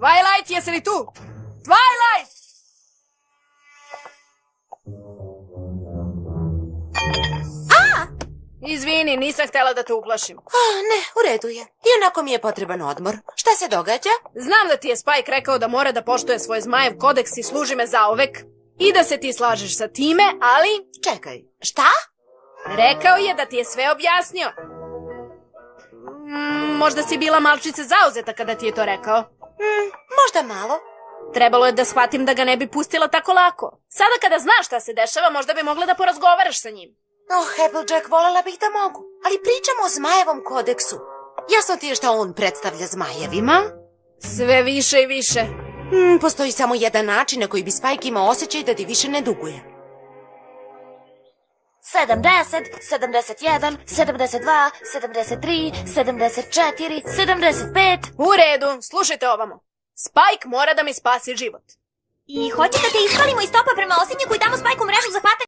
Twilight, jesi li tu? Twilight! Izvini, nisam htjela da te uplašim. Ne, u redu je. Ionako mi je potreban odmor. Šta se događa? Znam da ti je Spike rekao da mora da poštuje svoj zmajev kodeks i služi me zauvek. I da se ti slažeš sa time, ali... Čekaj, šta? Rekao je da ti je sve objasnio. Možda si bila malčice zauzeta kada ti je to rekao. Možda malo. Trebalo je da shvatim da ga ne bi pustila tako lako. Sada kada znaš šta se dešava, možda bi mogla da porazgovaraš sa njim. Applejack, volela bih da mogu. Ali pričamo o zmajevom kodeksu. Jasno ti je šta on predstavlja zmajevima? Sve više i više. Postoji samo jedan način na koji bi Spike imao osjećaj da ti više ne duguje. 70, 71, 72, 73, 74, 75... U redu, slušajte ovamo. Spike mora da mi spasi život. I hoćete da te ispalimo iz topa prema osinjaku i tamo Spike u mrežu zahvata